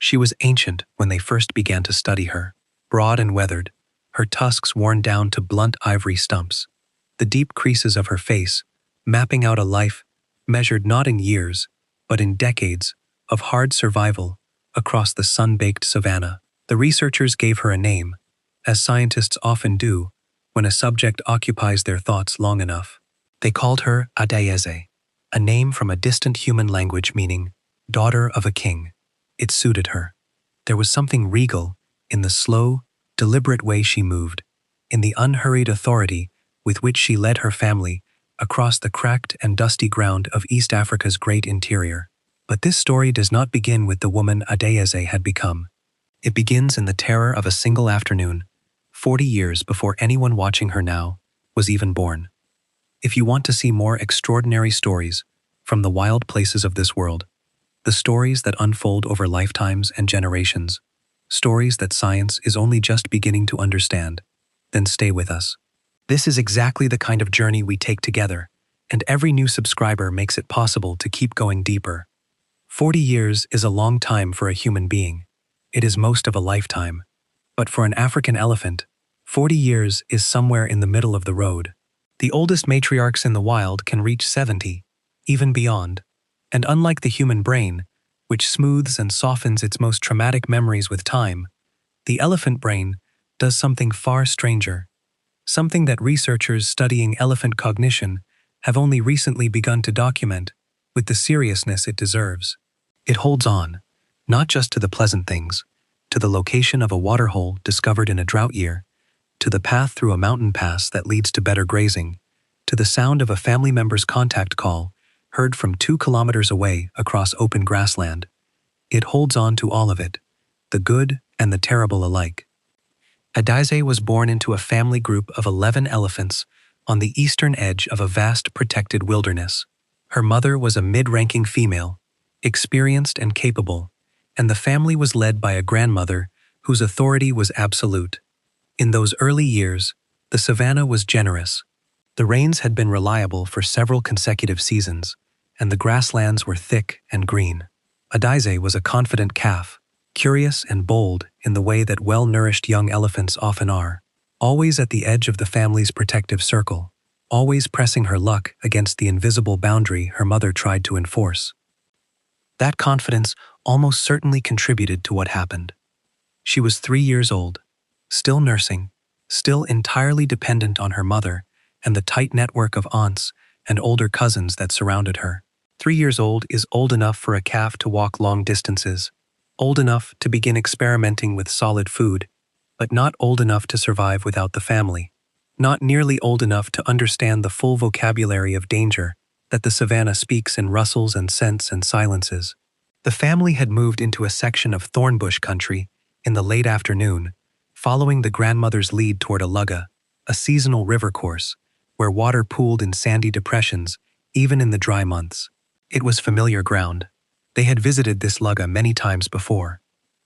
She was ancient when they first began to study her, broad and weathered, her tusks worn down to blunt ivory stumps, the deep creases of her face mapping out a life measured not in years, but in decades of hard survival across the sun-baked savanna. The researchers gave her a name, as scientists often do when a subject occupies their thoughts long enough. They called her Adayeze, a name from a distant human language meaning daughter of a king. It suited her. There was something regal in the slow, deliberate way she moved, in the unhurried authority with which she led her family across the cracked and dusty ground of East Africa's great interior. But this story does not begin with the woman Adayeze had become. It begins in the terror of a single afternoon, 40 years before anyone watching her now was even born. If you want to see more extraordinary stories from the wild places of this world, the stories that unfold over lifetimes and generations, stories that science is only just beginning to understand, then stay with us. This is exactly the kind of journey we take together, and every new subscriber makes it possible to keep going deeper. 40 years is a long time for a human being. It is most of a lifetime. But for an African elephant, 40 years is somewhere in the middle of the road. The oldest matriarchs in the wild can reach 70, even beyond. And unlike the human brain, which smooths and softens its most traumatic memories with time, the elephant brain does something far stranger, something that researchers studying elephant cognition have only recently begun to document with the seriousness it deserves. It holds on, not just to the pleasant things, to the location of a waterhole discovered in a drought year, to the path through a mountain pass that leads to better grazing, to the sound of a family member's contact call heard from 2 kilometers away across open grassland. It holds on to all of it, the good and the terrible alike. Adayeze was born into a family group of 11 elephants on the eastern edge of a vast protected wilderness. Her mother was a mid-ranking female, experienced and capable, and the family was led by a grandmother whose authority was absolute. In those early years, the savanna was generous. The rains had been reliable for several consecutive seasons, and the grasslands were thick and green. Adayeze was a confident calf, curious and bold in the way that well-nourished young elephants often are, always at the edge of the family's protective circle, always pressing her luck against the invisible boundary her mother tried to enforce. That confidence almost certainly contributed to what happened. She was 3 years old, still nursing, still entirely dependent on her mother and the tight network of aunts and older cousins that surrounded her. 3 years old is old enough for a calf to walk long distances, old enough to begin experimenting with solid food, but not old enough to survive without the family, not nearly old enough to understand the full vocabulary of danger that the savanna speaks in rustles and scents and silences. The family had moved into a section of thornbush country in the late afternoon, following the grandmother's lead toward a lugga, a seasonal river course, where water pooled in sandy depressions even in the dry months. It was familiar ground. They had visited this lugga many times before.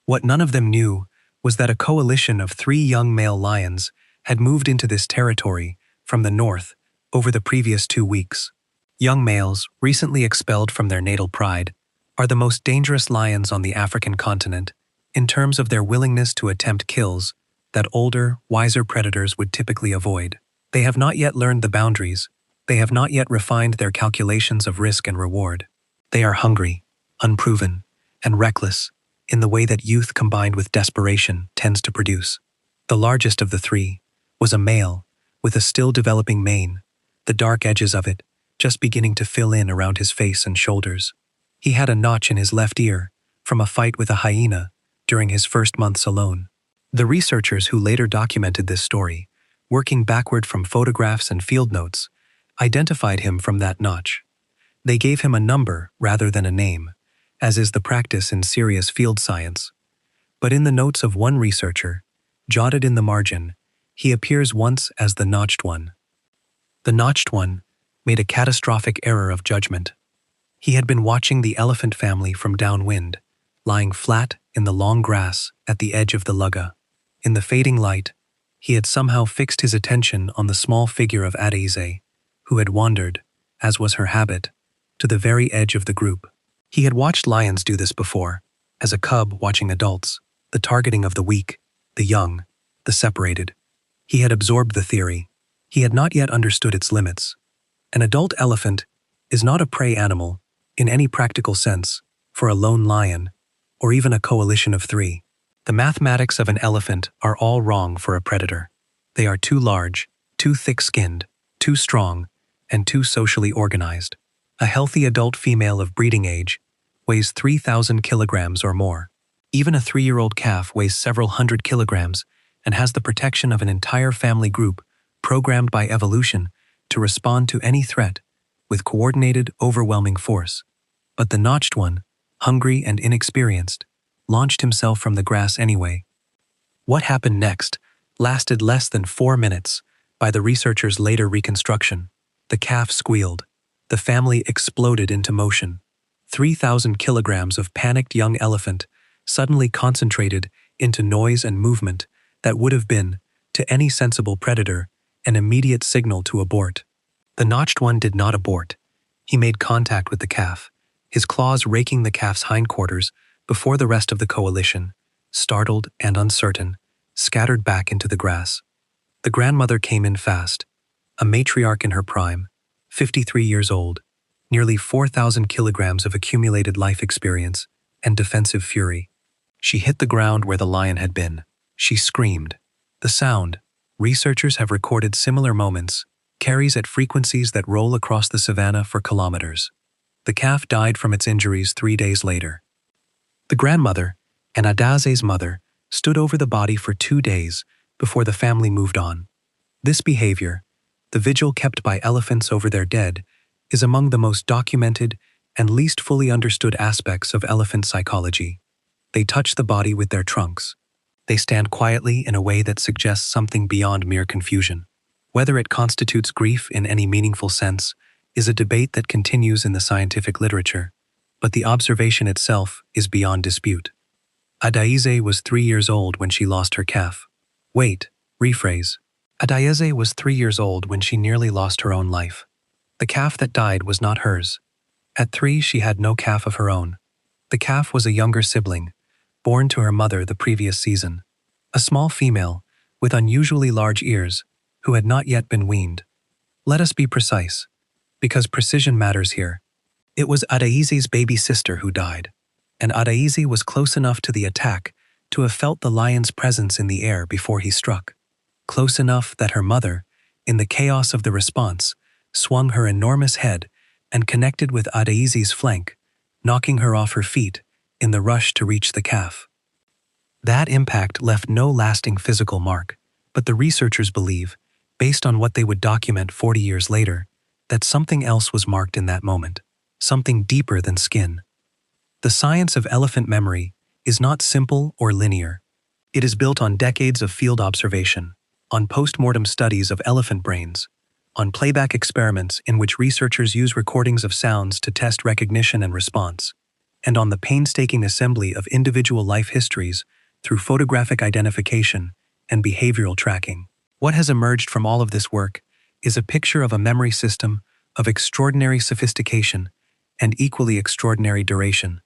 What none of them knew was that a coalition of 3 young male lions had moved into this territory from the north over the previous 2 weeks. Young males, recently expelled from their natal pride, are the most dangerous lions on the African continent in terms of their willingness to attempt kills that older, wiser predators would typically avoid. They have not yet learned the boundaries. They have not yet refined their calculations of risk and reward. They are hungry, unproven, and reckless in the way that youth combined with desperation tends to produce. The largest of the 3 was a male with a still developing mane, the dark edges of it just beginning to fill in around his face and shoulders. He had a notch in his left ear from a fight with a hyena during his first months alone. The researchers who later documented this story, working backward from photographs and field notes, identified him from that notch. They gave him a number rather than a name, as is the practice in serious field science. But in the notes of one researcher, jotted in the margin, he appears once as the notched one. The notched one made a catastrophic error of judgment. He had been watching the elephant family from downwind, lying flat in the long grass at the edge of the lugga. In the fading light, he had somehow fixed his attention on the small figure of Adayeze, who had wandered, as was her habit, to the very edge of the group. He had watched lions do this before, as a cub watching adults, the targeting of the weak, the young, the separated. He had absorbed the theory. He had not yet understood its limits. An adult elephant is not a prey animal, in any practical sense, for a lone lion, or even a coalition of three. The mathematics of an elephant are all wrong for a predator. They are too large, too thick-skinned, too strong, and too socially organized. A healthy adult female of breeding age weighs 3,000 kilograms or more. Even a 3-year-old calf weighs several hundred kilograms and has the protection of an entire family group programmed by evolution to respond to any threat with coordinated, overwhelming force. But the notched one, hungry and inexperienced, launched himself from the grass anyway. What happened next lasted less than 4 minutes. By the researchers' later reconstruction, the calf squealed. The family exploded into motion. 3,000 kilograms of panicked young elephant suddenly concentrated into noise and movement that would have been, to any sensible predator, an immediate signal to abort. The notched one did not abort. He made contact with the calf, his claws raking the calf's hindquarters before the rest of the coalition, startled and uncertain, scattered back into the grass. The grandmother came in fast, a matriarch in her prime, 53 years old, nearly 4,000 kilograms of accumulated life experience and defensive fury. She hit the ground where the lion had been. She screamed. The sound, researchers have recorded similar moments, carries at frequencies that roll across the savannah for kilometers. The calf died from its injuries 3 days later. The grandmother, and Adaze's mother, stood over the body for 2 days before the family moved on. This behavior, the vigil kept by elephants over their dead, is among the most documented and least fully understood aspects of elephant psychology. They touch the body with their trunks. They stand quietly in a way that suggests something beyond mere confusion. Whether it constitutes grief in any meaningful sense is a debate that continues in the scientific literature, but the observation itself is beyond dispute. Adaize was 3 years old when she lost her calf. Wait, rephrase. Adaize was 3 years old when she nearly lost her own life. The calf that died was not hers. At 3, she had no calf of her own. The calf was a younger sibling, born to her mother the previous season. A small female, with unusually large ears, who had not yet been weaned. Let us be precise, because precision matters here. It was Adaize's baby sister who died, and Adaize was close enough to the attack to have felt the lion's presence in the air before he struck. Close enough that her mother, in the chaos of the response, swung her enormous head and connected with Adaize's flank, knocking her off her feet in the rush to reach the calf. That impact left no lasting physical mark, but the researchers believe, based on what they would document 40 years later, that something else was marked in that moment, something deeper than skin. The science of elephant memory is not simple or linear. It is built on decades of field observation, on post-mortem studies of elephant brains, on playback experiments in which researchers use recordings of sounds to test recognition and response, and on the painstaking assembly of individual life histories through photographic identification and behavioral tracking. What has emerged from all of this work is a picture of a memory system of extraordinary sophistication and equally extraordinary duration.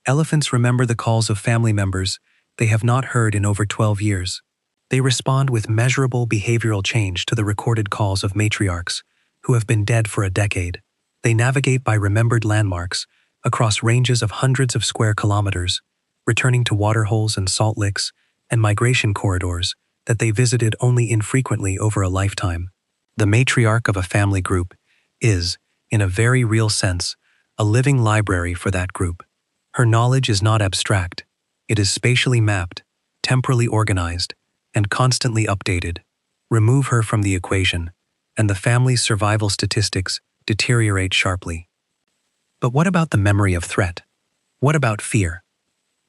Elephants remember the calls of family members they have not heard in over 12 years. They respond with measurable behavioral change to the recorded calls of matriarchs who have been dead for a decade. They navigate by remembered landmarks across ranges of hundreds of square kilometers, returning to waterholes and salt licks and migration corridors that they visited only infrequently over a lifetime. The matriarch of a family group is, in a very real sense, a living library for that group. Her knowledge is not abstract. It is spatially mapped, temporally organized, and constantly updated. Remove her from the equation, and the family's survival statistics deteriorate sharply. But what about the memory of threat? What about fear?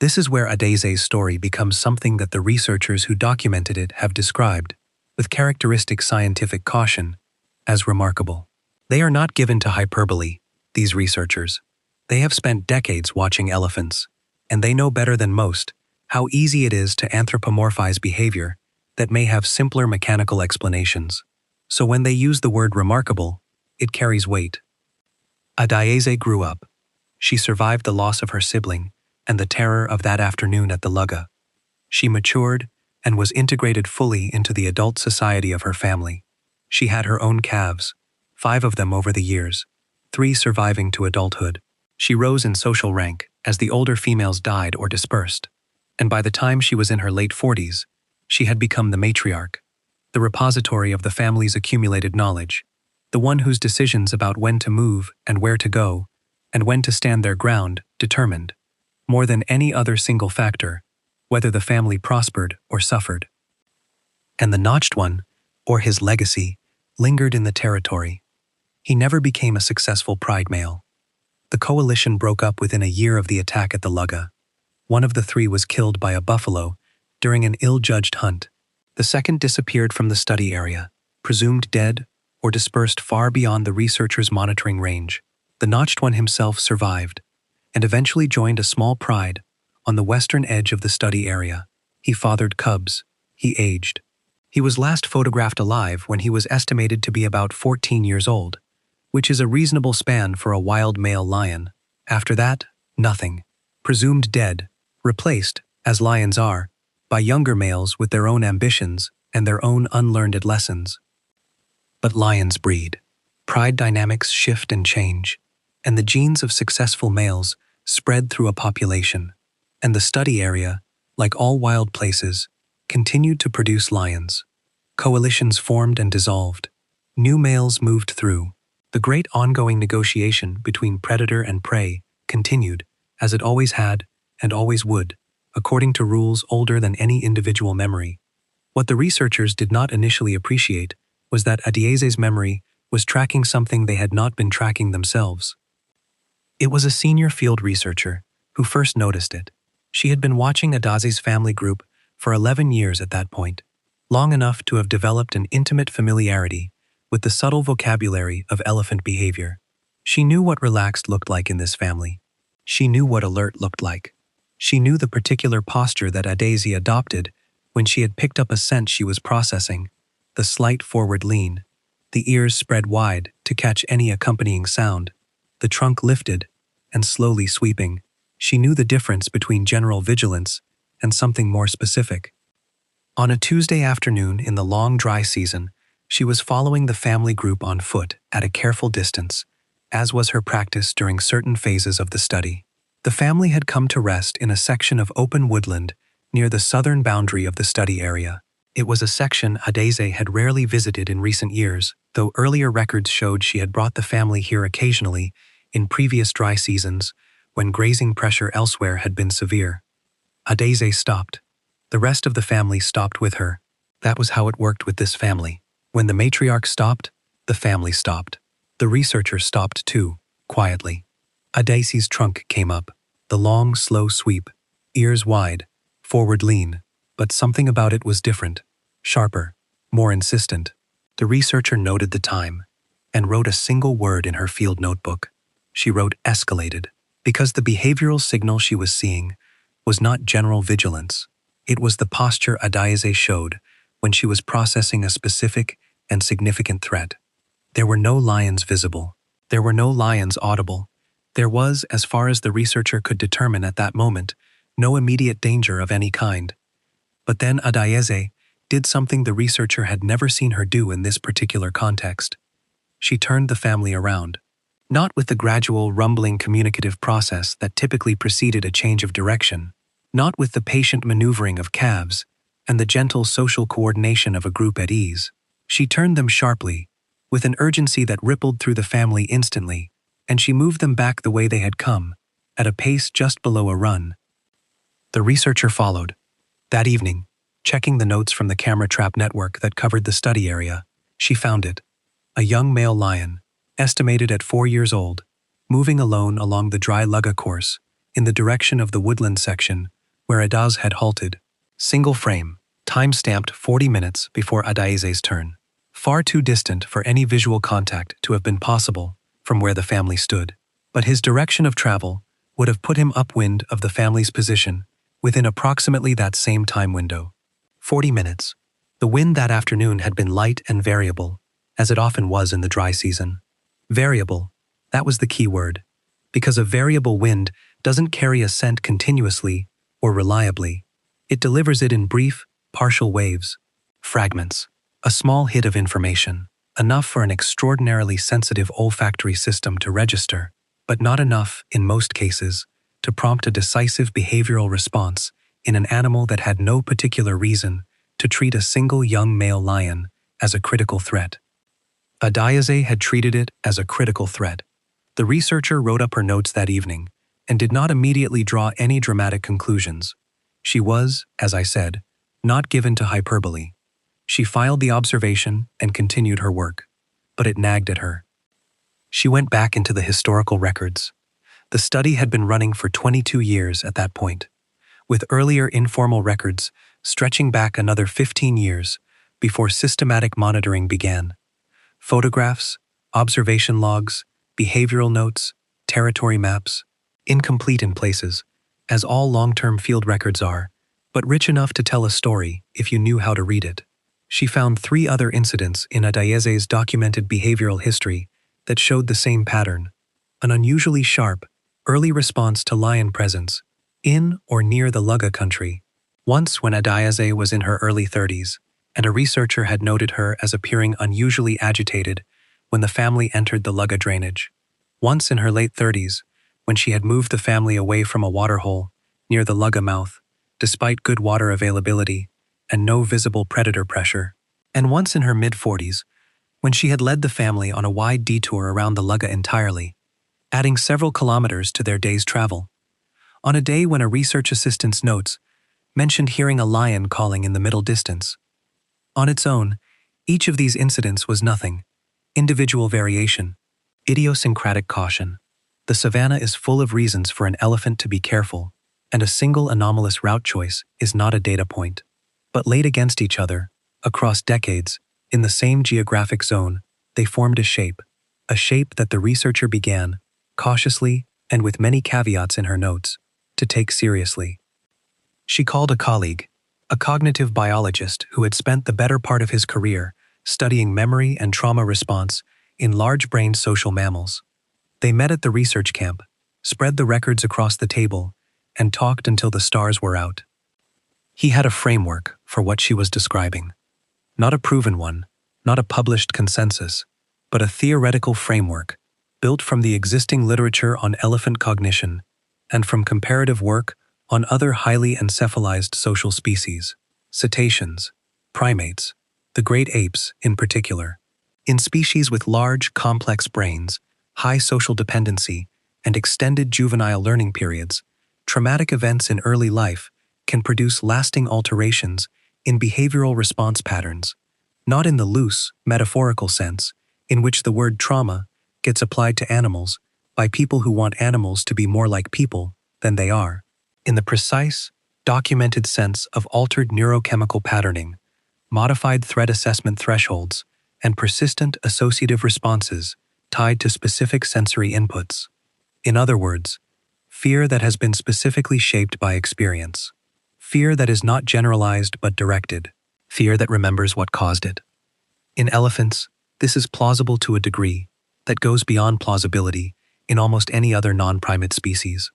This is where Adaize's story becomes something that the researchers who documented it have described, with characteristic scientific caution, as remarkable. They are not given to hyperbole, these researchers. They have spent decades watching elephants, and they know better than most how easy it is to anthropomorphize behavior that may have simpler mechanical explanations. So when they use the word remarkable, it carries weight. Adaize grew up. She survived the loss of her sibling and the terror of that afternoon at the lugga. She matured and was integrated fully into the adult society of her family. She had her own calves, 5 of them over the years, 3 surviving to adulthood. She rose in social rank as the older females died or dispersed, and by the time she was in her late 40s, she had become the matriarch, the repository of the family's accumulated knowledge, the one whose decisions about when to move and where to go, and when to stand their ground, determined, more than any other single factor, whether the family prospered or suffered. And the Notched One, or his legacy, lingered in the territory. He never became a successful pride male. The coalition broke up within a year of the attack at the lugga. One of the 3 was killed by a buffalo during an ill-judged hunt. The second disappeared from the study area, presumed dead or dispersed far beyond the researchers' monitoring range. The Notched One himself survived, and eventually joined a small pride on the western edge of the study area. He fathered cubs. He aged. He was last photographed alive when he was estimated to be about 14 years old, which is a reasonable span for a wild male lion. After that, nothing. Presumed dead, replaced, as lions are, by younger males with their own ambitions and their own unlearned lessons. But lions breed. Pride dynamics shift and change, and the genes of successful males spread through a population. And the study area, like all wild places, continued to produce lions. Coalitions formed and dissolved. New males moved through. The great ongoing negotiation between predator and prey continued, as it always had and always would, according to rules older than any individual memory. What the researchers did not initially appreciate was that Adieze's memory was tracking something they had not been tracking themselves. It was a senior field researcher who first noticed it. She had been watching Adieze's family group for 11 years at that point, long enough to have developed an intimate familiarity with the subtle vocabulary of elephant behavior. She knew what relaxed looked like in this family. She knew what alert looked like. She knew the particular posture that Adieze adopted when she had picked up a scent she was processing, the slight forward lean, the ears spread wide to catch any accompanying sound, the trunk lifted and slowly sweeping. She knew the difference between general vigilance and something more specific. On a Tuesday afternoon in the long dry season, she was following the family group on foot at a careful distance, as was her practice during certain phases of the study. The family had come to rest in a section of open woodland near the southern boundary of the study area. It was a section Adieze had rarely visited in recent years, though earlier records showed she had brought the family here occasionally in previous dry seasons when grazing pressure elsewhere had been severe. Adieze stopped. The rest of the family stopped with her. That was how it worked with this family. When the matriarch stopped, the family stopped. The researcher stopped too, quietly. Adieze's trunk came up, the long, slow sweep, ears wide, forward lean, but something about it was different, sharper, more insistent. The researcher noted the time and wrote a single word in her field notebook. She wrote escalated, because the behavioral signal she was seeing was not general vigilance. It was the posture Adieze showed when she was processing a specific and significant threat. There were no lions visible. There were no lions audible. There was, as far as the researcher could determine at that moment, no immediate danger of any kind. But then Adieze did something the researcher had never seen her do in this particular context. She turned the family around. Not with the gradual, rumbling communicative process that typically preceded a change of direction, not with the patient maneuvering of calves and the gentle social coordination of a group at ease. She turned them sharply, with an urgency that rippled through the family instantly, and she moved them back the way they had come, at a pace just below a run. The researcher followed. That evening, checking the notes from the camera trap network that covered the study area, she found it. A young male lion, estimated at 4 years old, moving alone along the dry lugga course in the direction of the woodland section where Adieze had halted. Single frame, time-stamped 40 minutes before Adieze's turn. Far too distant for any visual contact to have been possible from where the family stood. But his direction of travel would have put him upwind of the family's position within approximately that same time window. 40 minutes. The wind that afternoon had been light and variable, as it often was in the dry season. Variable, that was the key word, because a variable wind doesn't carry a scent continuously or reliably. It delivers it in brief, partial waves, fragments, a small hit of information, enough for an extraordinarily sensitive olfactory system to register, but not enough, in most cases, to prompt a decisive behavioral response in an animal that had no particular reason to treat a single young male lion as a critical threat. Adiaze had treated it as a critical threat. The researcher wrote up her notes that evening and did not immediately draw any dramatic conclusions. She was, as I said, not given to hyperbole. She filed the observation and continued her work, but it nagged at her. She went back into the historical records. The study had been running for 22 years at that point, with earlier informal records stretching back another 15 years before systematic monitoring began. Photographs, observation logs, behavioral notes, territory maps, incomplete in places, as all long-term field records are, but rich enough to tell a story if you knew how to read it. She found 3 other incidents in Adiaze's documented behavioral history that showed the same pattern: an unusually sharp, early response to lion presence in or near the Lugga country. Once when Adiaze was in her early 30s, and a researcher had noted her as appearing unusually agitated when the family entered the Lugga drainage. Once in her late 30s, when she had moved the family away from a waterhole near the Lugga mouth, despite good water availability and no visible predator pressure. And once in her mid-40s, when she had led the family on a wide detour around the Lugga entirely, adding several kilometers to their day's travel. On a day when a research assistant's notes mentioned hearing a lion calling in the middle distance. On its own, each of these incidents was nothing. Individual variation, idiosyncratic caution. The savannah is full of reasons for an elephant to be careful, and a single anomalous route choice is not a data point. But laid against each other, across decades, in the same geographic zone, they formed a shape that the researcher began, cautiously and with many caveats in her notes, to take seriously. She called a colleague, a cognitive biologist who had spent the better part of his career studying memory and trauma response in large-brained social mammals. They met at the research camp, spread the records across the table, and talked until the stars were out. He had a framework for what she was describing. Not a proven one, not a published consensus, but a theoretical framework built from the existing literature on elephant cognition and from comparative work on other highly encephalized social species, cetaceans, primates, the great apes in particular. In species with large, complex brains, high social dependency, and extended juvenile learning periods, traumatic events in early life can produce lasting alterations in behavioral response patterns, not in the loose, metaphorical sense in which the word trauma gets applied to animals by people who want animals to be more like people than they are, in the precise, documented sense of altered neurochemical patterning, modified threat assessment thresholds, and persistent associative responses tied to specific sensory inputs. In other words, fear that has been specifically shaped by experience. Fear that is not generalized but directed. Fear that remembers what caused it. In elephants, this is plausible to a degree that goes beyond plausibility in almost any other non-primate species,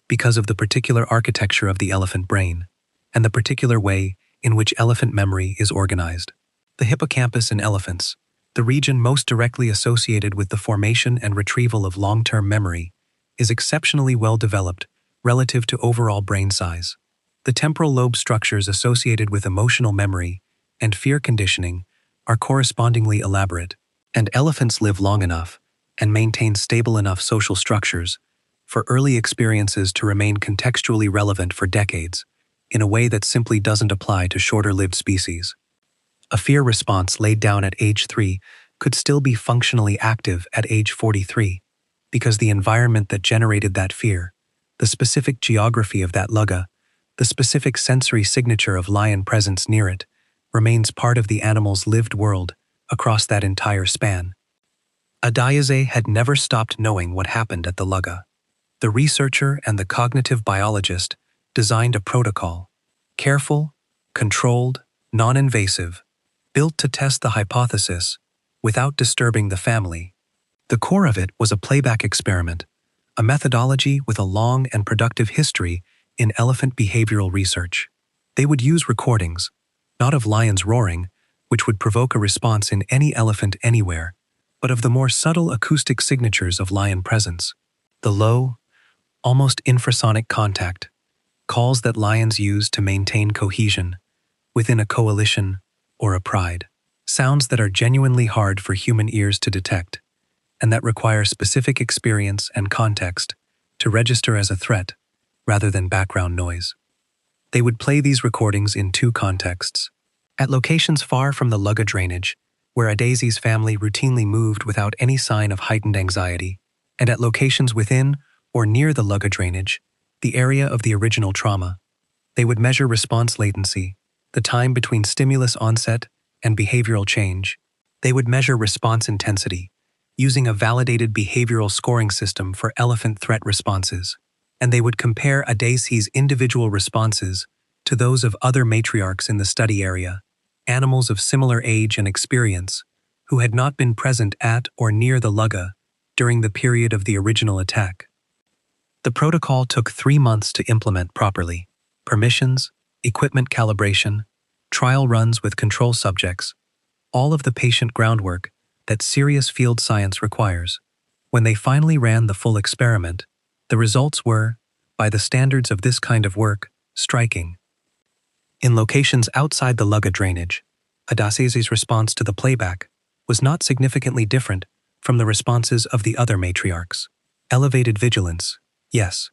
because of the particular architecture of the elephant brain and the particular way in which elephant memory is organized. The hippocampus in elephants, the region most directly associated with the formation and retrieval of long-term memory, is exceptionally well developed relative to overall brain size. The temporal lobe structures associated with emotional memory and fear conditioning are correspondingly elaborate, and elephants live long enough and maintain stable enough social structures for early experiences to remain contextually relevant for decades, in a way that simply doesn't apply to shorter-lived species. A fear response laid down at age 3 could still be functionally active at age 43, because the environment that generated that fear, the specific geography of that lugga, the specific sensory signature of lion presence near it, remains part of the animal's lived world across that entire span. Adiaze had never stopped knowing what happened at the lugga. The researcher and the cognitive biologist designed a protocol, careful, controlled, non-invasive, built to test the hypothesis without disturbing the family. The core of it was a playback experiment, a methodology with a long and productive history in elephant behavioral research. They would use recordings, not of lions roaring, which would provoke a response in any elephant anywhere, but of the more subtle acoustic signatures of lion presence. The low, almost infrasonic contact, calls that lions use to maintain cohesion within a coalition or a pride. Sounds that are genuinely hard for human ears to detect, and that require specific experience and context to register as a threat rather than background noise. They would play these recordings in two contexts. At locations far from the Lugga drainage, where Adaze's family routinely moved without any sign of heightened anxiety, and at locations within or near the Lugga drainage, the area of the original trauma. They would measure response latency, the time between stimulus onset and behavioral change. They would measure response intensity, using a validated behavioral scoring system for elephant threat responses. And they would compare Adaze's individual responses to those of other matriarchs in the study area, animals of similar age and experience, who had not been present at or near the Lugga during the period of the original attack. The protocol took 3 months to implement properly. Permissions, equipment calibration, trial runs with control subjects, all of the patient groundwork that serious field science requires. When they finally ran the full experiment, the results were, by the standards of this kind of work, striking. In locations outside the Lugga drainage, Adaze's response to the playback was not significantly different from the responses of the other matriarchs. Elevated vigilance, yes.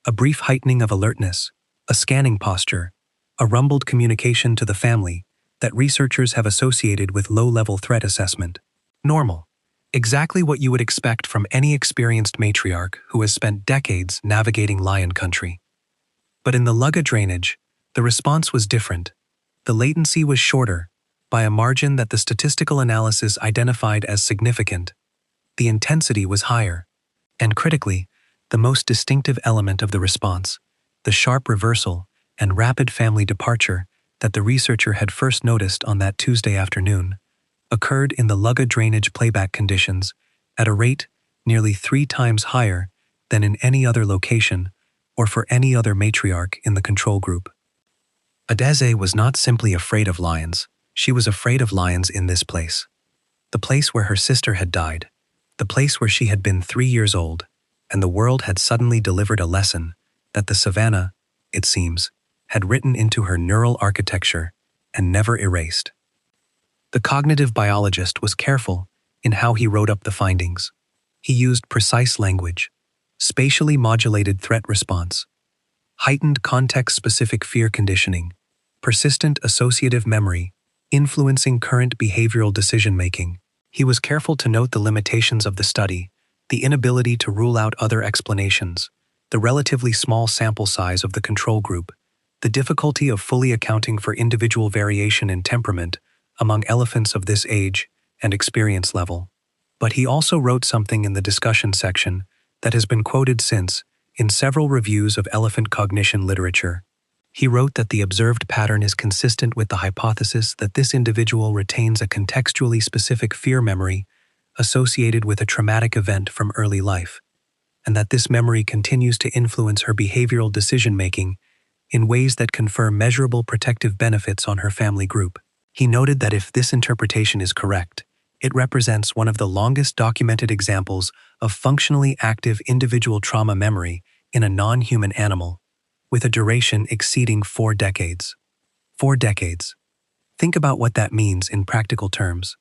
A brief heightening of alertness, a scanning posture, a rumbled communication to the family that researchers have associated with low-level threat assessment. Normal. Exactly what you would expect from any experienced matriarch who has spent decades navigating lion country. But in the Lugga drainage, the response was different. The latency was shorter, by a margin that the statistical analysis identified as significant. The intensity was higher. And critically, the most distinctive element of the response, the sharp reversal and rapid family departure that the researcher had first noticed on that Tuesday afternoon, occurred in the Lugga drainage playback conditions at a rate nearly 3 times higher than in any other location or for any other matriarch in the control group. Adaze was not simply afraid of lions, she was afraid of lions in this place. The place where her sister had died, the place where she had been 3 years old, and the world had suddenly delivered a lesson that the savannah, it seems, had written into her neural architecture and never erased. The cognitive biologist was careful in how he wrote up the findings. He used precise language, spatially modulated threat response, heightened context-specific fear conditioning, persistent associative memory, influencing current behavioral decision-making. He was careful to note the limitations of the study, the inability to rule out other explanations, the relatively small sample size of the control group, the difficulty of fully accounting for individual variation in temperament among elephants of this age and experience level. But he also wrote something in the discussion section that has been quoted since in several reviews of elephant cognition literature. He wrote that the observed pattern is consistent with the hypothesis that this individual retains a contextually specific fear memory associated with a traumatic event from early life, and that this memory continues to influence her behavioral decision-making in ways that confer measurable protective benefits on her family group. He noted that if this interpretation is correct, it represents one of the longest documented examples of functionally active individual trauma memory in a non-human animal, with a duration exceeding 4 decades. 4 decades. Think about what that means in practical terms.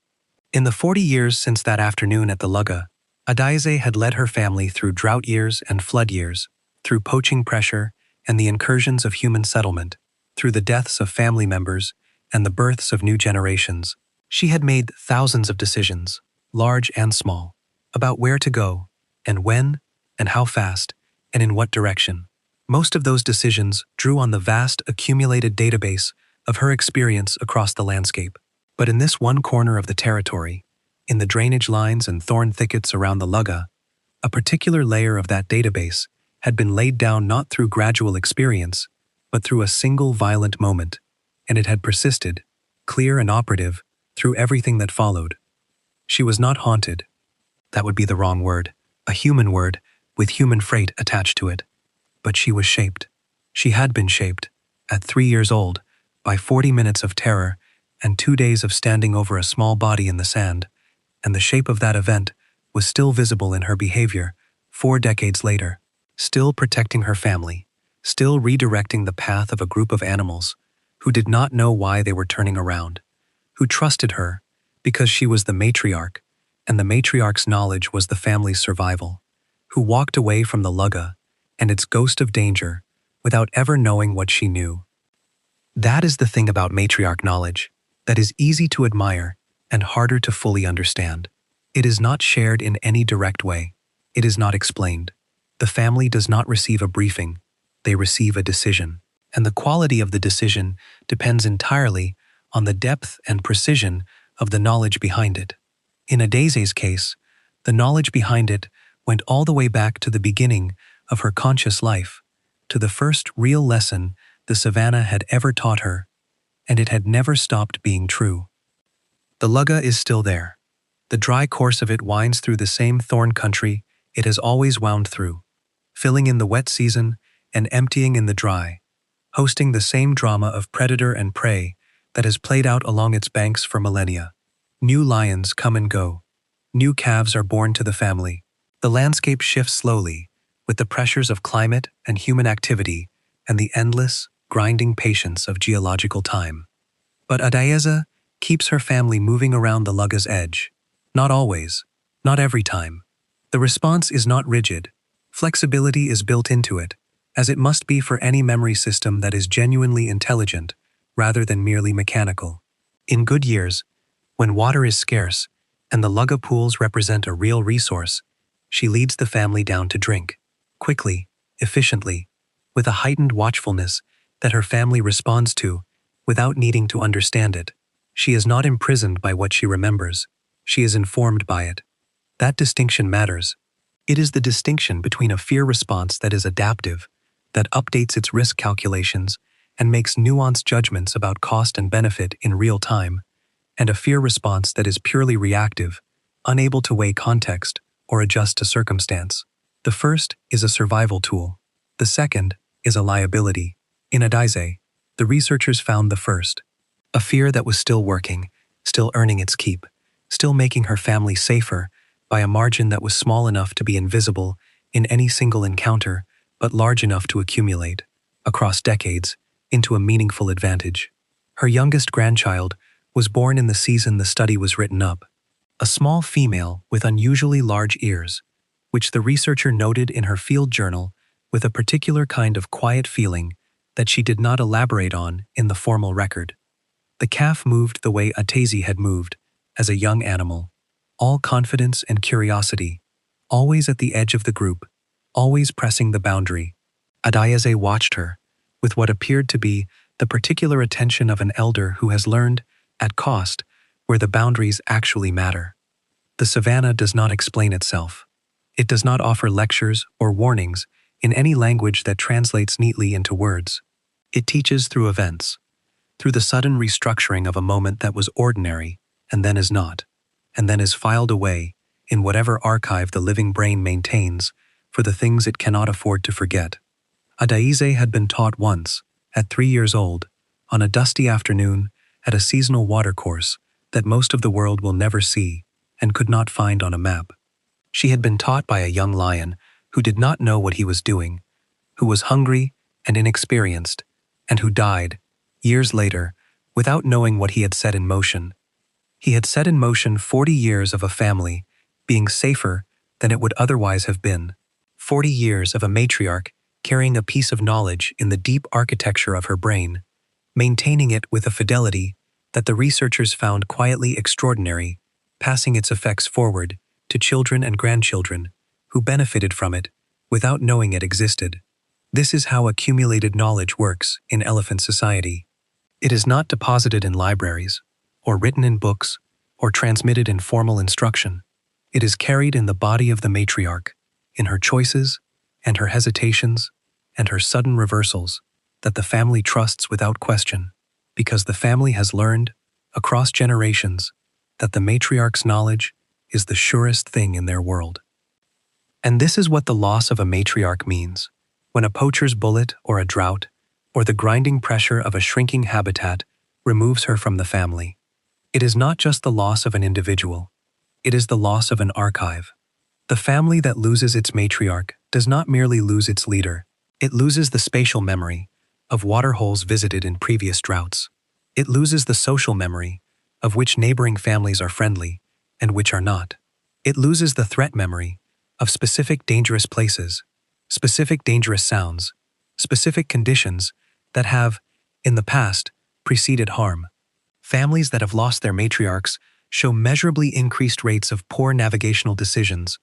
In the 40 years since that afternoon at the Lugga, Adaze had led her family through drought years and flood years, through poaching pressure and the incursions of human settlement, through the deaths of family members and the births of new generations. She had made thousands of decisions, large and small, about where to go, and when, and how fast, and in what direction. Most of those decisions drew on the vast accumulated database of her experience across the landscape. But in this one corner of the territory, in the drainage lines and thorn thickets around the Lugga, a particular layer of that database had been laid down not through gradual experience, but through a single violent moment, and it had persisted, clear and operative, through everything that followed. She was not haunted. That would be the wrong word, a human word with human freight attached to it. But she was shaped. She had been shaped, at 3 years old, by 40 minutes of terror and 2 days of standing over a small body in the sand, and the shape of that event was still visible in her behavior 4 decades later, still protecting her family, still redirecting the path of a group of animals who did not know why they were turning around, who trusted her because she was the matriarch, and the matriarch's knowledge was the family's survival, who walked away from the lugga and its ghost of danger without ever knowing what she knew. That is the thing about matriarch knowledge that is easy to admire and harder to fully understand. It is not shared in any direct way. It is not explained. The family does not receive a briefing. They receive a decision. And the quality of the decision depends entirely on the depth and precision of the knowledge behind it. In Adaze's case, the knowledge behind it went all the way back to the beginning of her conscious life, to the first real lesson the savannah had ever taught her, and it had never stopped being true. The lugga is still there. The dry course of it winds through the same thorn country it has always wound through, filling in the wet season and emptying in the dry, hosting the same drama of predator and prey that has played out along its banks for millennia. New lions come and go. New calves are born to the family. The landscape shifts slowly, with the pressures of climate and human activity and the endless, grinding patience of geological time. But Adaeze keeps her family moving around the lugga's edge. Not always, not every time. The response is not rigid. Flexibility is built into it, as it must be for any memory system that is genuinely intelligent, rather than merely mechanical. In good years, when water is scarce and the lugga pools represent a real resource, she leads the family down to drink, quickly, efficiently, with a heightened watchfulness that her family responds to without needing to understand it. She is not imprisoned by what she remembers. She is informed by it. That distinction matters. It is the distinction between a fear response that is adaptive, that updates its risk calculations and makes nuanced judgments about cost and benefit in real time, and a fear response that is purely reactive, unable to weigh context or adjust to circumstance. The first is a survival tool. The second is a liability. In Adaeze, the researchers found the first, a fear that was still working, still earning its keep, still making her family safer by a margin that was small enough to be invisible in any single encounter, but large enough to accumulate, across decades, into a meaningful advantage. Her youngest grandchild was born in the season the study was written up, a small female with unusually large ears, which the researcher noted in her field journal with a particular kind of quiet feeling that she did not elaborate on in the formal record. The calf moved the way Adaeze had moved, as a young animal, all confidence and curiosity, always at the edge of the group, always pressing the boundary. Adaeze watched her, with what appeared to be the particular attention of an elder who has learned, at cost, where the boundaries actually matter. The savannah does not explain itself. It does not offer lectures or warnings in any language that translates neatly into words. It teaches through events, through the sudden restructuring of a moment that was ordinary and then is not, and then is filed away in whatever archive the living brain maintains for the things it cannot afford to forget. Adaeze had been taught once, at 3 years old, on a dusty afternoon at a seasonal watercourse that most of the world will never see and could not find on a map. She had been taught by a young lion who did not know what he was doing, who was hungry and inexperienced, and who died, years later, without knowing what he had set in motion. He had set in motion 40 years of a family being safer than it would otherwise have been, 40 years of a matriarch carrying a piece of knowledge in the deep architecture of her brain, maintaining it with a fidelity that the researchers found quietly extraordinary, passing its effects forward to children and grandchildren who benefited from it without knowing it existed. This is how accumulated knowledge works in elephant society. It is not deposited in libraries, or written in books, or transmitted in formal instruction. It is carried in the body of the matriarch, in her choices, and her hesitations, and her sudden reversals, that the family trusts without question, because the family has learned, across generations, that the matriarch's knowledge is the surest thing in their world. And this is what the loss of a matriarch means. When a poacher's bullet or a drought, or the grinding pressure of a shrinking habitat removes her from the family, it is not just the loss of an individual, it is the loss of an archive. The family that loses its matriarch does not merely lose its leader, it loses the spatial memory of waterholes visited in previous droughts. It loses the social memory of which neighboring families are friendly and which are not. It loses the threat memory of specific dangerous places, specific dangerous sounds, specific conditions that have, in the past, preceded harm. Families that have lost their matriarchs show measurably increased rates of poor navigational decisions,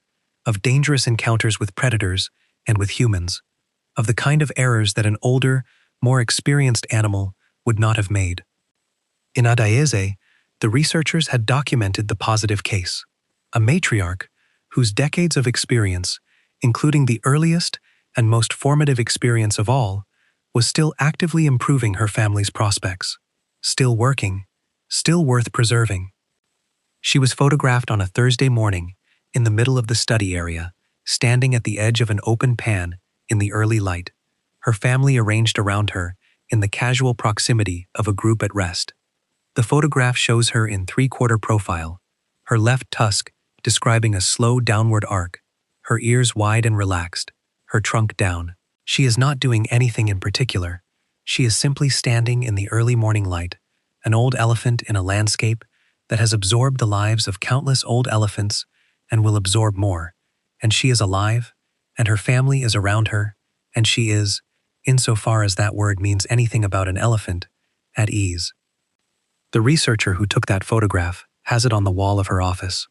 of dangerous encounters with predators and with humans, of the kind of errors that an older, more experienced animal would not have made. In Adaeze, the researchers had documented the positive case. A matriarch whose decades of experience, including the earliest and most formative experience of all, was still actively improving her family's prospects, still working, still worth preserving. She was photographed on a Thursday morning in the middle of the study area, standing at the edge of an open pan in the early light, her family arranged around her in the casual proximity of a group at rest. The photograph shows her in three-quarter profile, her left tusk describing a slow downward arc, her ears wide and relaxed, her trunk down. She is not doing anything in particular. She is simply standing in the early morning light, an old elephant in a landscape that has absorbed the lives of countless old elephants and will absorb more. And she is alive, and her family is around her, and she is, insofar as that word means anything about an elephant, at ease. The researcher who took that photograph has it on the wall of her office.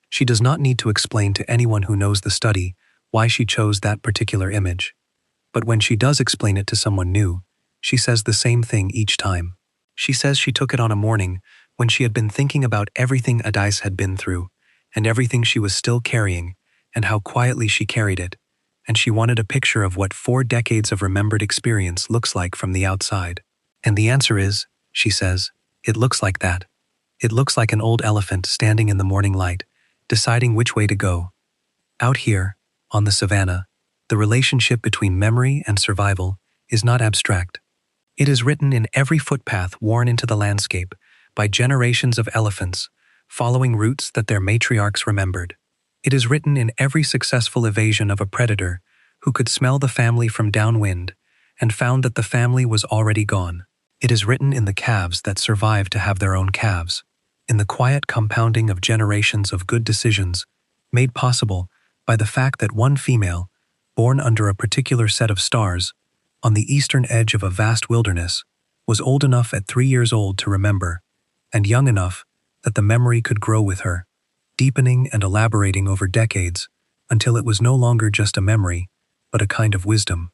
She does not need to explain to anyone who knows the study why she chose that particular image. But when she does explain it to someone new, she says the same thing each time. She says she took it on a morning when she had been thinking about everything Adaeze had been through, and everything she was still carrying, and how quietly she carried it, and she wanted a picture of what 4 decades of remembered experience looks like from the outside. And the answer is, she says, it looks like that. It looks like an old elephant standing in the morning light, deciding which way to go. Out here, on the savannah, the relationship between memory and survival is not abstract. It is written in every footpath worn into the landscape by generations of elephants, following routes that their matriarchs remembered. It is written in every successful evasion of a predator who could smell the family from downwind and found that the family was already gone. It is written in the calves that survived to have their own calves, in the quiet compounding of generations of good decisions made possible by the fact that one female, born under a particular set of stars, on the eastern edge of a vast wilderness, was old enough at 3 years old to remember, and young enough that the memory could grow with her, deepening and elaborating over decades until it was no longer just a memory, but a kind of wisdom.